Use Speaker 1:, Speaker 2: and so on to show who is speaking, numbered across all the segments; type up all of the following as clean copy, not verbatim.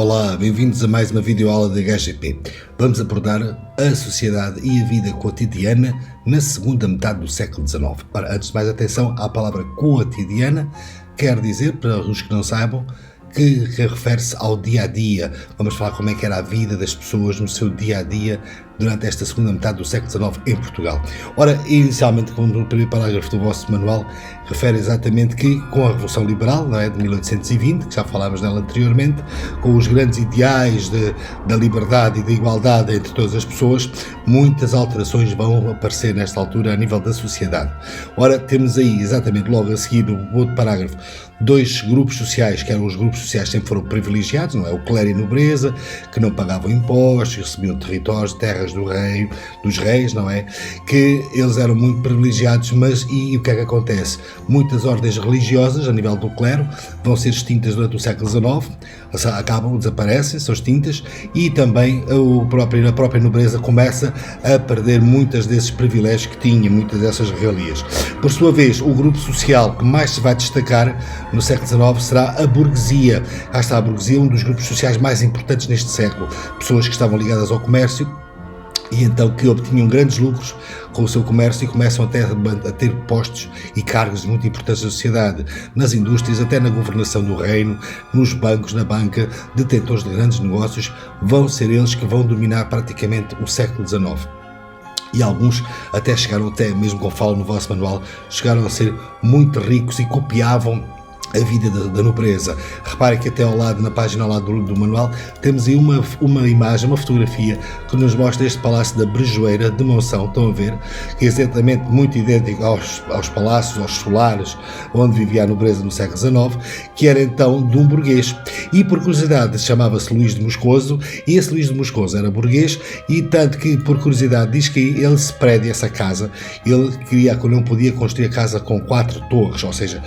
Speaker 1: Olá, bem-vindos a mais uma videoaula da HGP. Vamos abordar a sociedade e a vida cotidiana na segunda metade do século XIX. Ora, antes de mais, atenção à palavra cotidiana, quer dizer, para os que não saibam, que refere-se ao dia-a-dia. Vamos falar como é que era a vida das pessoas no seu dia-a-dia durante esta segunda metade do século XIX em Portugal. Ora, inicialmente, como no primeiro parágrafo do vosso manual, refere exatamente que com a Revolução Liberal, não é, de 1820, que já falámos dela anteriormente, com os grandes ideais da liberdade e da igualdade entre todas as pessoas, muitas alterações vão aparecer nesta altura a nível da sociedade. Ora, temos aí, exatamente logo a seguir, no outro parágrafo, dois grupos sociais, que eram os grupos sociais que sempre foram privilegiados, não é? O clero e a nobreza, que não pagavam impostos, recebiam territórios, terras dos reis, não é? Que eles eram muito privilegiados, mas e o que é que acontece? Muitas ordens religiosas, a nível do clero, vão ser extintas durante o século XIX, acabam, desaparecem, são extintas, e também a própria nobreza começa a perder muitos desses privilégios que tinha, muitas dessas regalias. Por sua vez, o grupo social que mais se vai destacar no século XIX será a burguesia. Cá está a burguesia, um dos grupos sociais mais importantes neste século. Pessoas que estavam ligadas ao comércio e então que obtinham grandes lucros com o seu comércio e começam até a ter postos e cargos muito importantes da sociedade, nas indústrias, até na governação do reino, nos bancos, na banca, detentores de grandes negócios, vão ser eles que vão dominar praticamente o século XIX. E alguns até chegaram, até mesmo como falo no vosso manual, chegaram a ser muito ricos e copiavam a vida da nobreza. Reparem que até ao lado, na página ao lado do manual, temos aí uma imagem, uma fotografia que nos mostra este palácio da Brejoeira de Monção, estão a ver, que é exatamente muito idêntico aos palácios, aos solares, onde vivia a nobreza no século XIX, que era então de um burguês. E por curiosidade chamava-se Luís de Moscoso, e esse Luís de Moscoso era burguês, e tanto que por curiosidade diz que ele se prédia essa casa, ele não podia construir a casa com 4 torres, ou seja,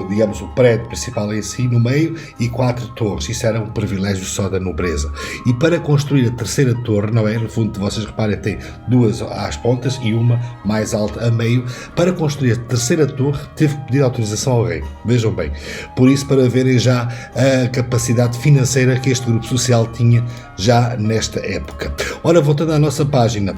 Speaker 1: digamos o prédio principal em si no meio e 4 torres, isso era um privilégio só da nobreza. E para construir a terceira torre, não é? No fundo, vocês reparem, tem 2 às pontas e uma mais alta a meio. Para construir a terceira torre teve que pedir autorização ao rei, vejam bem, por isso, para verem já a capacidade financeira que este grupo social tinha já nesta época. Ora, voltando à nossa página,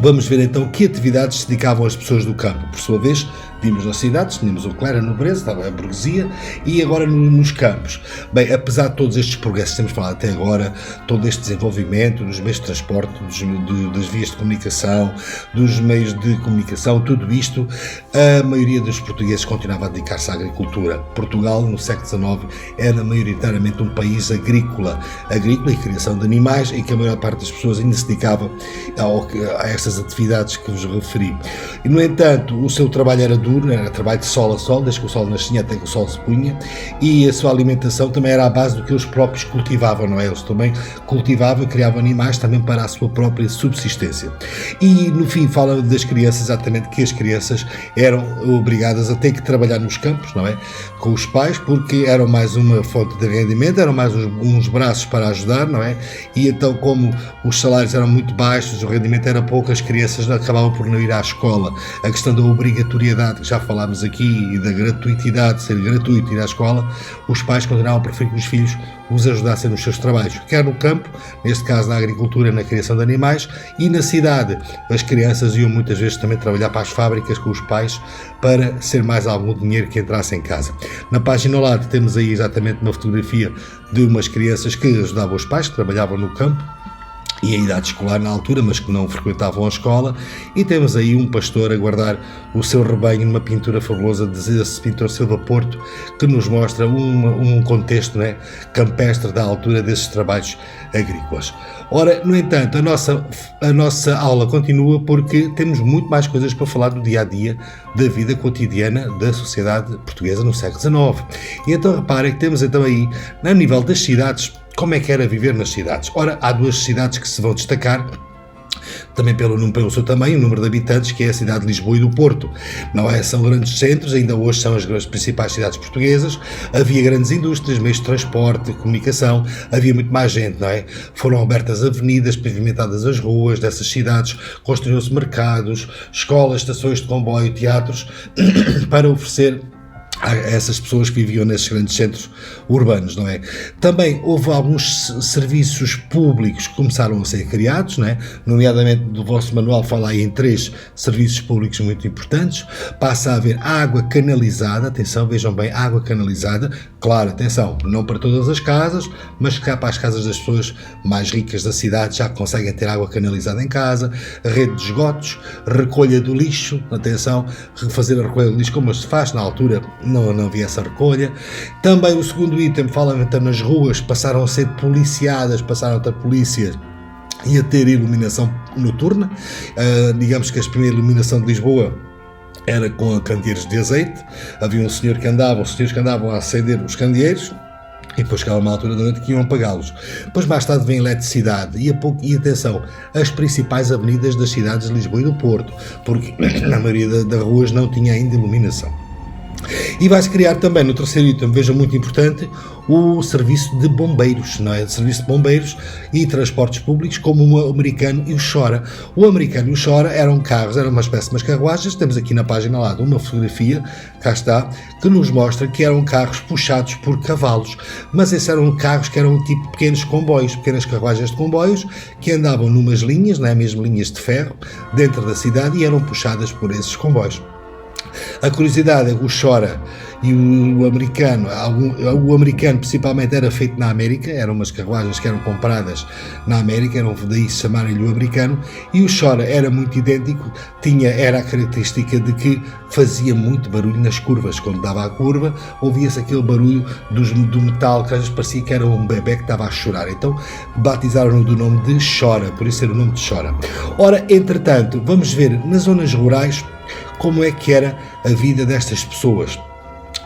Speaker 1: vamos ver então que atividades se dedicavam as pessoas do campo. Por sua vez, vimos nas cidades, tínhamos o clero, a nobreza, estava a burguesia, e agora nos campos. Bem, apesar de todos estes progressos que temos falado até agora, todo este desenvolvimento dos meios de transporte, das vias de comunicação, dos meios de comunicação, tudo isto, a maioria dos portugueses continuava a dedicar-se à agricultura. Portugal, no século XIX, era maioritariamente um país agrícola e criação de animais, em que a maior parte das pessoas ainda se dedicava a estas atividades que vos referi. E, no entanto, o seu trabalho era duro, era trabalho de sol a sol, desde que o sol nascia até que o sol se punha, e a sua alimentação também era à base do que eles próprios cultivavam, não é? Eles também cultivavam e criavam animais também para a sua própria subsistência. E no fim fala das crianças, exatamente que as crianças eram obrigadas a ter que trabalhar nos campos, não é? Com os pais, porque eram mais uma fonte de rendimento, eram mais uns braços para ajudar, não é? E então, como os salários eram muito baixos, o rendimento era pouco, as crianças acabavam por não ir à escola. A questão da obrigatoriedade, que já falámos aqui, e da gratuitidade, ser gratuito ir à escola, os pais continuavam a preferir que os filhos os ajudassem nos seus trabalhos, quer no campo, neste caso na agricultura, na criação de animais, e na cidade. As crianças iam muitas vezes também trabalhar para as fábricas com os pais para ser mais algum dinheiro que entrasse em casa. Na página ao lado temos aí exatamente uma fotografia de umas crianças que ajudavam os pais, que trabalhavam no campo, e a idade escolar na altura, mas que não frequentavam a escola, e temos aí um pastor a guardar o seu rebanho numa pintura fabulosa desse pintor Silva Porto, que nos mostra um contexto, né, campestre da altura desses trabalhos agrícolas. Ora, no entanto, a nossa aula continua porque temos muito mais coisas para falar do dia-a-dia da vida cotidiana da sociedade portuguesa no século XIX. E então reparem que temos então aí, a nível das cidades, como é que era viver nas cidades? Ora, há 2 cidades que se vão destacar, também pelo seu tamanho, o número de habitantes, que é a cidade de Lisboa e do Porto. Não é? São grandes centros, ainda hoje são as principais cidades portuguesas, havia grandes indústrias, meios de transporte, comunicação, havia muito mais gente, não é? Foram abertas avenidas, pavimentadas as ruas dessas cidades, construíram-se mercados, escolas, estações de comboio, teatros, para oferecer a essas pessoas que viviam nesses grandes centros urbanos, não é? Também houve alguns serviços públicos que começaram a ser criados, não é? Nomeadamente do vosso manual fala aí em 3 serviços públicos muito importantes. Passa a haver água canalizada, atenção, vejam bem, água canalizada, claro, atenção, não para todas as casas, mas cá para as casas das pessoas mais ricas da cidade já conseguem ter água canalizada em casa, rede de esgotos, recolha do lixo, atenção, fazer a recolha do lixo como se faz na altura, não havia essa recolha. Também o segundo item fala então nas ruas, passaram a ser policiadas, passaram a ter polícia e a ter iluminação noturna. Digamos que a primeira iluminação de Lisboa era com candeeiros de azeite, havia os senhores que andavam a acender os candeeiros, e depois chegava uma altura da noite que iam apagá-los. Depois mais tarde vem a eletricidade e atenção, as principais avenidas das cidades de Lisboa e do Porto, porque a maioria das ruas não tinha ainda iluminação. E vai-se criar também, no terceiro item, veja, muito importante, o serviço de bombeiros, não é? O serviço de bombeiros e transportes públicos, como o Americano e o Chora. O Americano e o Chora eram carros, eram uma espécie de umas carruagens. Temos aqui na página lá uma fotografia, cá está, que nos mostra que eram carros puxados por cavalos, mas esses eram carros que eram tipo pequenos comboios, pequenas carruagens de comboios, que andavam numas linhas, não é? Mesmo linhas de ferro, dentro da cidade, e eram puxadas por esses comboios. A curiosidade é que o Chora e o americano principalmente era feito na América, eram umas carruagens que eram compradas na América, eram daí se chamarem-lhe o americano, e o Chora era muito idêntico, era a característica de que fazia muito barulho nas curvas. Quando dava a curva, ouvia-se aquele barulho do metal, que às vezes parecia que era um bebê que estava a chorar, então batizaram-no do nome de Chora, por isso era o nome de Chora. Ora, entretanto, vamos ver nas zonas rurais como é que era a vida destas pessoas.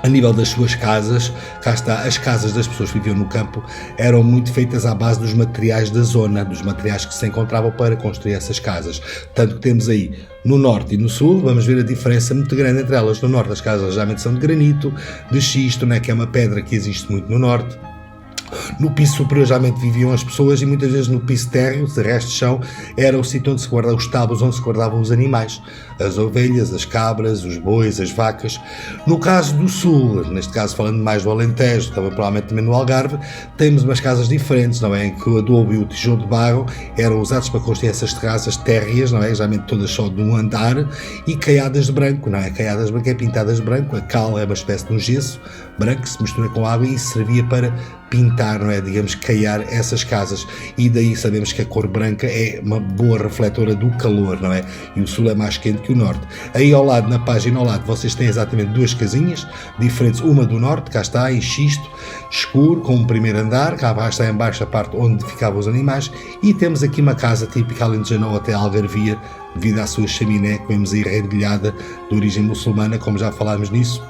Speaker 1: A nível das suas casas, cá está, as casas das pessoas que viviam no campo eram muito feitas à base dos materiais da zona, dos materiais que se encontravam para construir essas casas. Tanto que temos aí no norte e no sul, vamos ver a diferença muito grande entre elas. No norte as casas geralmente são de granito, de xisto, né, que é uma pedra que existe muito no norte. No piso superior geralmente viviam as pessoas, e muitas vezes no piso térreo, de resto de chão, era o sítio onde se guardavam os estábulos, onde se guardavam os animais, as ovelhas, as cabras, os bois, as vacas. No caso do sul, neste caso falando mais do Alentejo, provavelmente também no Algarve, temos umas casas diferentes, não é? Em que o adobe e o tijolo de barro eram usados para construir essas terraças térreas, não é? Geralmente todas só de um andar, e caiadas de branco, não é? Caiadas de branco é pintadas de branco, a cal é uma espécie de um gesso branco que se mistura com água e servia para pintar, não é? Digamos, caiar essas casas, e daí sabemos que a cor branca é uma boa refletora do calor, não é? E o sul é mais quente que o norte. Aí ao lado, na página ao lado, vocês têm exatamente 2 casinhas diferentes, uma do norte, cá está, em xisto, escuro, com um primeiro andar, cá abaixo está em baixo a parte onde ficavam os animais, e temos aqui uma casa típica alentejana ou até algarvia, devido à sua chaminé, que vemos aí redilhada, de origem muçulmana, como já falámos nisso,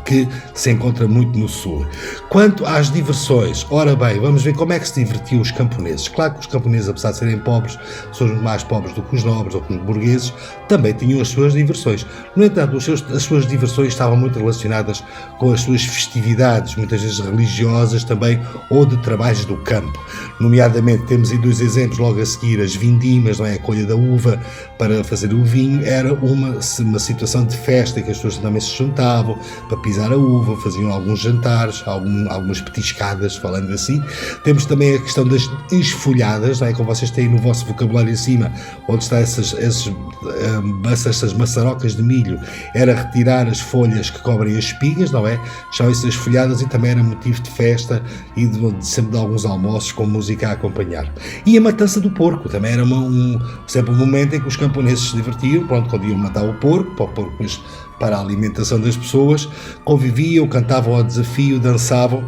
Speaker 1: que se encontra muito no sul. Quanto às diversões, ora bem, vamos ver como é que se divertiam os camponeses. Claro que os camponeses, apesar de serem pobres, são mais pobres do que os nobres ou que os burgueses, também tinham as suas diversões. No entanto, as suas diversões estavam muito relacionadas com as suas festividades, muitas vezes religiosas também, ou de trabalhos do campo. Nomeadamente, temos aí 2 exemplos logo a seguir: as vindimas, não é? A colha da uva para fazer o vinho, era uma situação de festa, que as pessoas também se juntavam para pisar a uva, faziam alguns jantares, algumas petiscadas, falando assim. Temos também a questão das esfolhadas, não é? Como vocês têm no vosso vocabulário em cima, onde está essas maçarocas de milho, era retirar as folhas que cobrem as espigas, não é? Chamam-se as folhadas, e também era motivo de festa e sempre de alguns almoços com música a acompanhar. E a matança do porco também era sempre um momento em que os camponeses se divertiam, pronto, quando iam matar o porco, para a alimentação das pessoas, conviviam, cantavam ao desafio, dançavam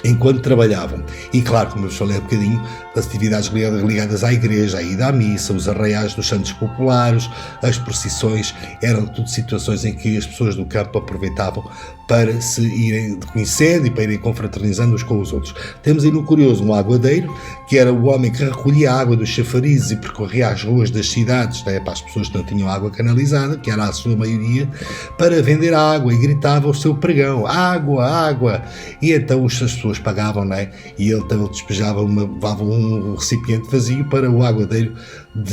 Speaker 1: enquanto trabalhavam. E claro, como eu falei há bocadinho, das atividades ligadas à igreja, a ida à missa, os arraiais dos santos populares, as procissões, eram tudo situações em que as pessoas do campo aproveitavam para se irem conhecendo e para irem confraternizando uns com os outros. Temos aí no curioso um aguadeiro, que era o homem que recolhia a água dos chafarizes e percorria as ruas das cidades, né, para as pessoas que não tinham água canalizada, que era a sua maioria, para vender água, e gritava o seu pregão: água, água! E então as pessoas pagavam, né, e ele então despejava levava um recipiente vazio para o aguadeiro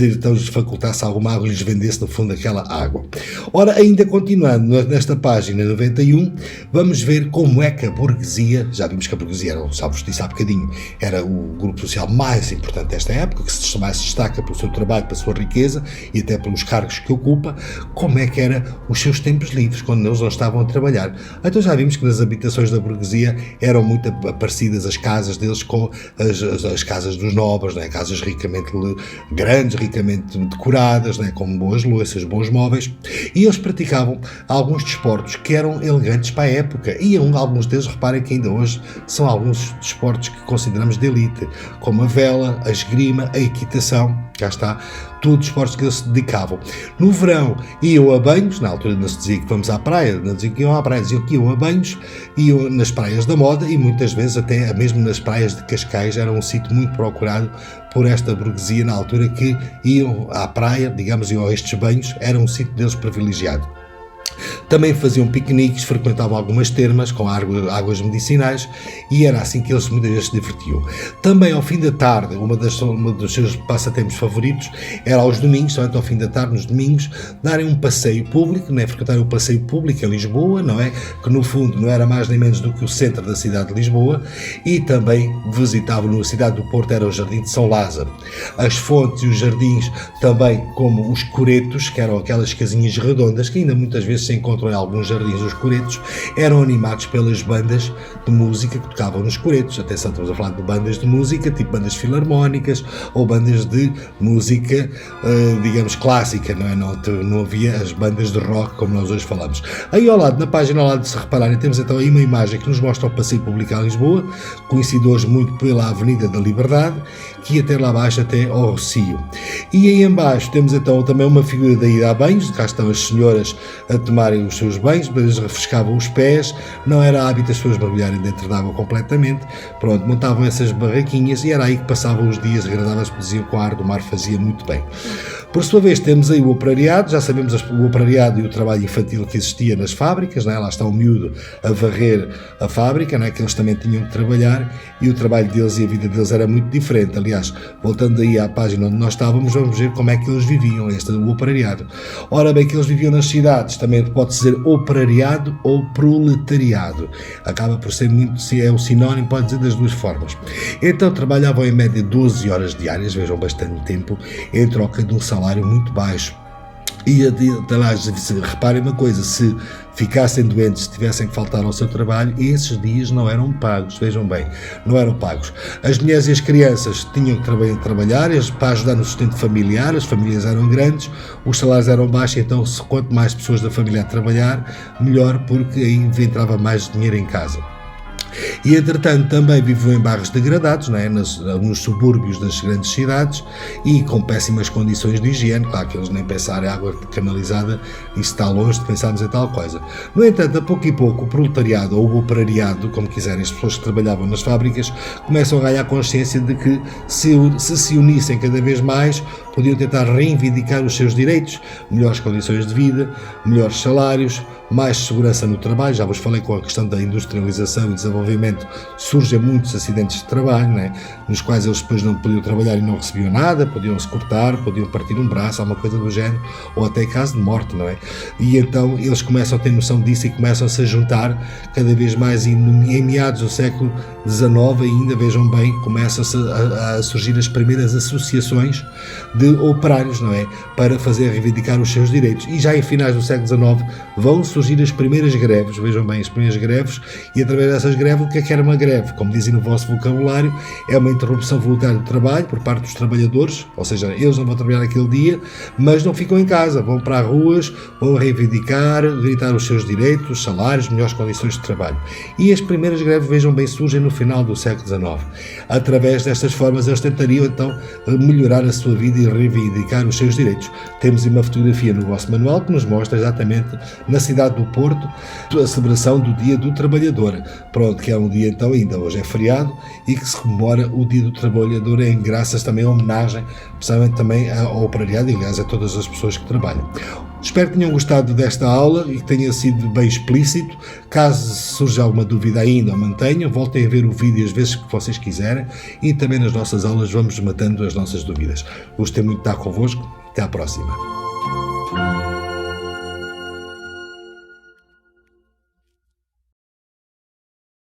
Speaker 1: então lhes facultasse alguma água e lhes vendesse no fundo aquela água. Ora, ainda continuando nesta página 91, vamos ver como é que a burguesia, já vimos que a burguesia era, salvo disse há bocadinho, era o grupo social mais importante desta época, que mais se destaca pelo seu trabalho, pela sua riqueza e até pelos cargos que ocupa, como é que era os seus tempos livres, quando eles não estavam a trabalhar. Então já vimos que nas habitações da burguesia eram muito parecidas as casas deles com as casas dos nobres, né? Casas ricamente grandes, ricamente decoradas, né? Com boas louças, bons móveis, e eles praticavam alguns desportos que eram elegantes para a época, e alguns deles, reparem que ainda hoje são alguns desportos que consideramos de elite, como a vela, a esgrima, a equitação, cá está, todos os esportes que eles se dedicavam. No verão iam a banhos, na altura não se dizia que vamos à praia, não diziam que iam à praia, diziam que iam a banhos, iam nas praias da moda e muitas vezes até mesmo nas praias de Cascais era um sítio muito procurado por esta burguesia na altura, que iam à praia, digamos, iam a estes banhos, era um sítio deles privilegiado. Também faziam piqueniques, frequentavam algumas termas com águas medicinais, e era assim que eles muitas vezes se divertiam. Também ao fim da tarde, um dos seus passatempos favoritos era aos domingos, somente ao fim da tarde, nos domingos, darem um passeio público, né? Frequentarem o passeio público em Lisboa, não é? Que no fundo não era mais nem menos do que o centro da cidade de Lisboa, e também visitavam na cidade do Porto, era o Jardim de São Lázaro. As fontes e os jardins também, como os coretos, que eram aquelas casinhas redondas que ainda muitas vezes se encontram em alguns jardins. Os coretos eram animados pelas bandas de música que tocavam nos coretos. Atenção, estamos a falar de bandas de música, tipo bandas filarmónicas ou bandas de música, digamos, clássica, não é? Não havia as bandas de rock como nós hoje falamos. Aí ao lado, na página ao lado, se repararem, temos então aí uma imagem que nos mostra o passeio público em Lisboa, conhecido hoje muito pela Avenida da Liberdade, que ia até lá abaixo, até ao Rocio. E aí em baixo temos então também uma figura da ida a banhos, cá estão as senhoras a tomarem os seus banhos, eles refrescavam os pés, não era hábito as pessoas mergulharem dentro da água completamente, pronto, montavam essas barraquinhas e era aí que passavam os dias agradáveis, que diziam que o ar do mar fazia muito bem. Por sua vez, temos aí o operariado, já sabemos o operariado e o trabalho infantil que existia nas fábricas, não é? Lá está o miúdo a varrer a fábrica, não é? Que eles também tinham que trabalhar, e o trabalho deles e a vida deles era muito diferente. Aliás, voltando aí à página onde nós estávamos, vamos ver como é que eles viviam, o operariado. Ora bem, que eles viviam nas cidades, também pode ser operariado ou proletariado, acaba por ser muito, se é o sinónimo, pode dizer das duas formas. Então trabalhavam em média 12 horas diárias, vejam, bastante tempo, em troca de um salário muito baixo. E reparem uma coisa, se ficassem doentes, se tivessem que faltar ao seu trabalho, esses dias não eram pagos, vejam bem, não eram pagos. As mulheres e as crianças tinham que trabalhar para ajudar no sustento familiar, as famílias eram grandes, os salários eram baixos, então quanto mais pessoas da família a trabalhar, melhor, porque aí entrava mais dinheiro em casa. E entretanto também viveu em bairros degradados, não é? Nos subúrbios das grandes cidades, e com péssimas condições de higiene. Claro que eles nem pensaram em água canalizada, isso está longe de pensarmos em tal coisa. No entanto, a pouco e pouco, o proletariado ou o operariado, como quiserem, as pessoas que trabalhavam nas fábricas, começam a ganhar consciência de que se unissem cada vez mais, podiam tentar reivindicar os seus direitos, melhores condições de vida, melhores salários, mais segurança no trabalho. Já vos falei, com a questão da industrialização e desenvolvimento, surgem muitos acidentes de trabalho, né? Nos quais eles depois não podiam trabalhar e não recebiam nada, podiam-se cortar, podiam partir um braço, alguma coisa do género, ou até caso de morte, não é? E então eles começam a ter noção disso e começam-se a juntar cada vez mais, em meados do século XIX ainda, vejam bem, começam-se a surgir as primeiras associações de operários, não é? Para fazer reivindicar os seus direitos. E já em finais do século XIX vão surgir as primeiras greves, vejam bem, as primeiras greves, e através dessas greves, o que é que era uma greve? Como dizem no vosso vocabulário, é uma interrupção voluntária do trabalho por parte dos trabalhadores, ou seja, eles não vão trabalhar naquele dia, mas não ficam em casa, vão para as ruas, vão reivindicar, gritar os seus direitos, salários, melhores condições de trabalho. E as primeiras greves, vejam bem, surgem no final do século XIX. Através destas formas, eles tentariam então melhorar a sua vida e reivindicar os seus direitos. Temos uma fotografia no vosso manual que nos mostra exatamente na cidade do Porto a celebração do Dia do Trabalhador. Pronto, que é um dia então, ainda hoje é feriado, e que se comemora o Dia do Trabalhador em graças também a homenagem, precisamente também ao operariado e aliás a todas as pessoas que trabalham. Espero que tenham gostado desta aula e que tenha sido bem explícito. Caso surja alguma dúvida ainda, mantenham, voltem a ver o vídeo as vezes que vocês quiserem e também nas nossas aulas vamos matando as nossas dúvidas. Gostei muito de estar convosco. Até à próxima.